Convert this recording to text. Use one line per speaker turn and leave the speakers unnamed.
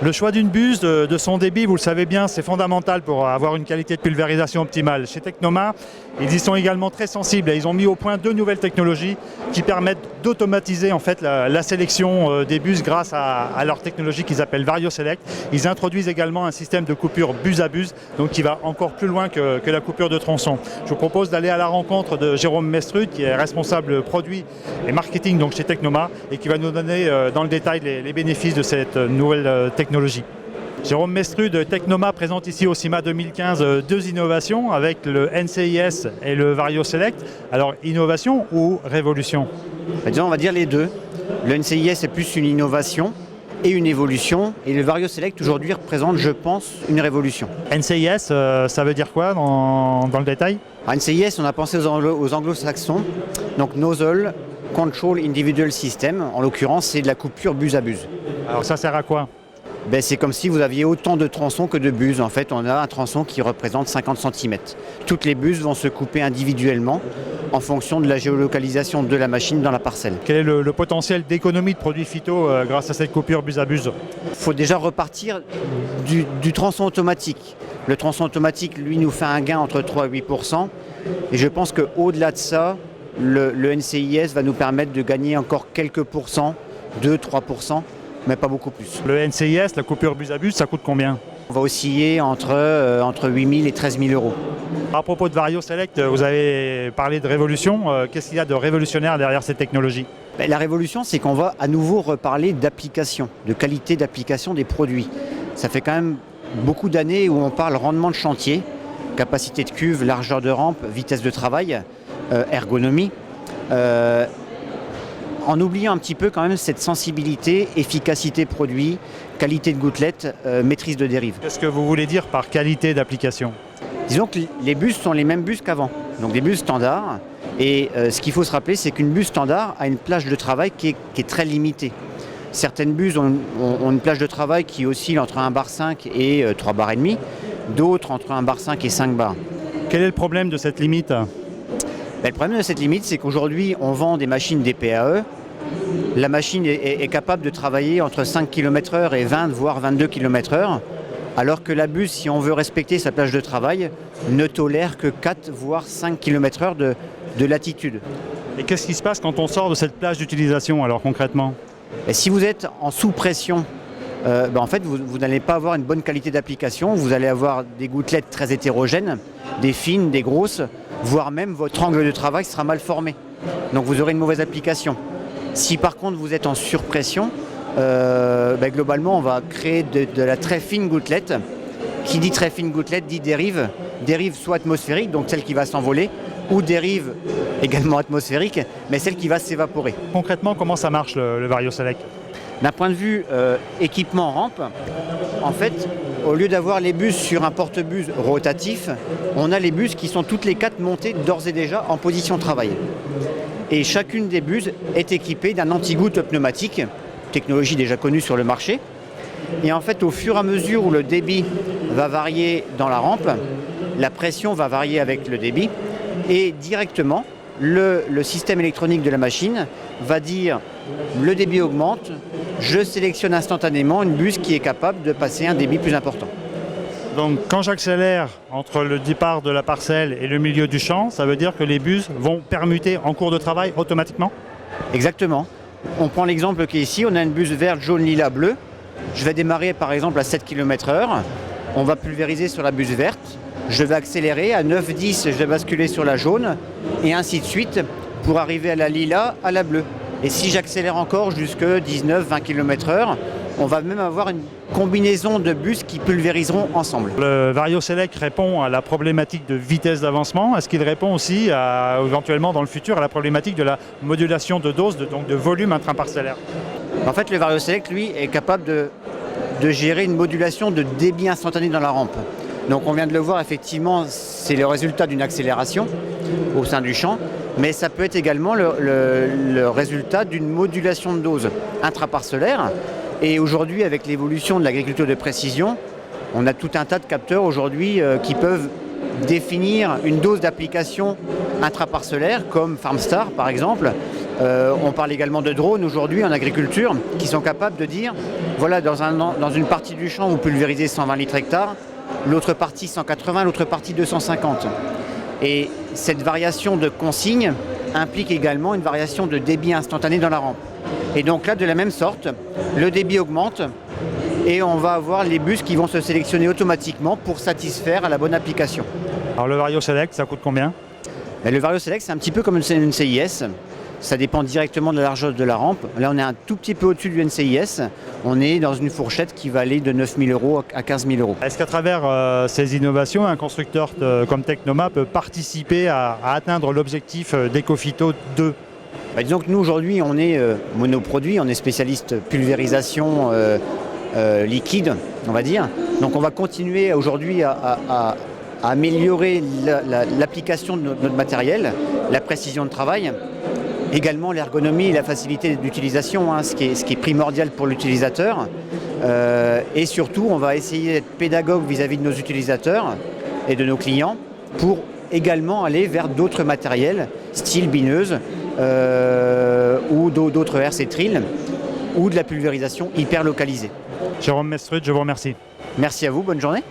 Le choix d'une buse, de son débit, vous le savez bien, c'est fondamental pour avoir une qualité de pulvérisation optimale. Chez Technoma, ils y sont également très sensibles et ils ont mis au point 2 nouvelles technologies qui permettent d'automatiser en fait la sélection des buses grâce à leur technologie qu'ils appellent VarioSelect. Ils introduisent également un système de coupure buse à buse, donc qui va encore plus loin que la coupure de tronçon. Je vous propose d'aller à la rencontre de Jérôme Mestrud, qui est responsable produit et marketing donc chez Technoma et qui va nous donner dans le détail les bénéfices de cette nouvelle technologie. Jérôme Mestrud de Technoma présente ici au CIMA 2015 deux innovations avec le NCIS et le VarioSelect. Alors innovation ou révolution?
Disons, on va dire les deux. Le NCIS est plus une innovation et une évolution, et le VarioSelect aujourd'hui représente, je pense, une révolution.
NCIS, ça veut dire quoi dans le détail?
NCIS, on a pensé aux anglo-saxons, donc Nozzle Control Individual System, en l'occurrence c'est de la coupure buse à buse.
Alors ça sert à quoi?
C'est comme si vous aviez autant de tronçons que de buses. En fait, on a un tronçon qui représente 50 cm. Toutes les buses vont se couper individuellement en fonction de la géolocalisation de la machine dans la parcelle.
Quel est le potentiel d'économie de produits phyto grâce à cette coupure buse à buse?
Il faut déjà repartir du tronçon automatique. Le tronçon automatique, lui, nous fait un gain entre 3 et 8%. Et je pense qu'au-delà de ça, le NCIS va nous permettre de gagner encore quelques pourcents, 2-3%. Mais pas beaucoup plus.
Le NCIS, la coupure buse à buse, ça coûte combien?
On va osciller entre 8 000 et 13 000 euros.
À propos de VarioSelect, vous avez parlé de révolution. Qu'est-ce qu'il y a de révolutionnaire derrière cette technologie?
La révolution, c'est qu'on va à nouveau reparler d'application, de qualité d'application des produits. Ça fait quand même beaucoup d'années où on parle rendement de chantier, capacité de cuve, largeur de rampe, vitesse de travail, ergonomie. En oubliant un petit peu quand même cette sensibilité, efficacité produit, qualité de gouttelette, maîtrise de dérive.
Qu'est-ce que vous voulez dire par qualité d'application?
Disons que les bus sont les mêmes bus qu'avant, donc des bus standards. Et ce qu'il faut se rappeler, c'est qu'une bus standard a une plage de travail qui est très limitée. Certaines bus ont une plage de travail qui oscille entre 1,5 bar et 3,5 bars, d'autres entre 1,5 bar et 5 bars.
Quel est le problème de cette limite?
Le problème de cette limite, c'est qu'aujourd'hui, on vend des machines DPAE. La machine est capable de travailler entre 5 km/h et 20 voire 22 km/h, alors que la bus, si on veut respecter sa plage de travail, ne tolère que 4 voire 5 km/h de latitude.
Et qu'est-ce qui se passe quand on sort de cette plage d'utilisation alors concrètement?
Et si vous êtes en sous-pression, en fait, vous n'allez pas avoir une bonne qualité d'application, vous allez avoir des gouttelettes très hétérogènes, des fines, des grosses, voire même votre angle de travail sera mal formé. Donc vous aurez une mauvaise application. Si par contre vous êtes en surpression, globalement on va créer de la très fine gouttelette. Qui dit très fine gouttelette dit dérive. Dérive soit atmosphérique, donc celle qui va s'envoler, ou dérive également atmosphérique, mais celle qui va s'évaporer.
Concrètement, comment ça marche le VarioSelect?
D'un point de vue équipement rampe, en fait, au lieu d'avoir les bus sur un porte-bus rotatif, on a les bus qui sont toutes les 4 montées d'ores et déjà en position travail. Et chacune des bus est équipée d'un anti-goutte pneumatique, technologie déjà connue sur le marché. Et en fait, au fur et à mesure où le débit va varier dans la rampe, la pression va varier avec le débit, et directement, le système électronique de la machine va dire le débit augmente, je sélectionne instantanément une bus qui est capable de passer un débit plus important.
Donc quand j'accélère entre le départ de la parcelle et le milieu du champ, ça veut dire que les bus vont permuter en cours de travail automatiquement?
Exactement. On prend l'exemple qui est ici, on a une bus verte, jaune, lilas, bleu. Je vais démarrer par exemple à 7 km/h, on va pulvériser sur la bus verte, je vais accélérer à 9-10, je vais basculer sur la jaune, et ainsi de suite pour arriver à la lilas, à la bleue. Et si j'accélère encore jusque 19-20 km/h, on va même avoir une combinaison de bus qui pulvériseront ensemble.
Le VarioSelect répond à la problématique de vitesse d'avancement. Est-ce qu'il répond aussi éventuellement dans le futur à la problématique de la modulation de dose, donc de volume intraparcellaire?
En fait, le VarioSelect, lui, est capable de gérer une modulation de débit instantané dans la rampe. Donc on vient de le voir, effectivement, c'est le résultat d'une accélération au sein du champ, mais ça peut être également le résultat d'une modulation de dose intraparcellaire. Et aujourd'hui, avec l'évolution de l'agriculture de précision, on a tout un tas de capteurs aujourd'hui qui peuvent définir une dose d'application intraparcellaire, comme FarmStar par exemple, On parle également de drones aujourd'hui en agriculture qui sont capables de dire, voilà, dans une partie du champ, vous pulvérisez 120 litres hectare, l'autre partie 180, l'autre partie 250. Et cette variation de consigne implique également une variation de débit instantané dans la rampe. Et donc là, de la même sorte, le débit augmente et on va avoir les bus qui vont se sélectionner automatiquement pour satisfaire à la bonne application.
Alors le Vario Select, ça coûte combien?
Le Vario Select, c'est un petit peu comme une NCIS. Ça dépend directement de la largeur de la rampe. Là, on est un tout petit peu au-dessus du NCIS. On est dans une fourchette qui va aller de 9 000 € à 15 000 €.
Est-ce qu'à travers ces innovations, un constructeur comme Technoma peut participer à atteindre l'objectif d'Ecofito 2?
Disons que nous, aujourd'hui, on est monoproduit, on est spécialiste pulvérisation liquide, on va dire. Donc on va continuer aujourd'hui à améliorer l'application de notre matériel, la précision de travail, également l'ergonomie et la facilité d'utilisation, ce qui est primordial pour l'utilisateur. Et surtout, on va essayer d'être pédagogue vis-à-vis de nos utilisateurs et de nos clients pour également aller vers d'autres matériels, style bineuse ou d'autres RC Trill ou de la pulvérisation hyper localisée.
Jérôme Mestrut, je vous remercie.
Merci à vous, bonne journée.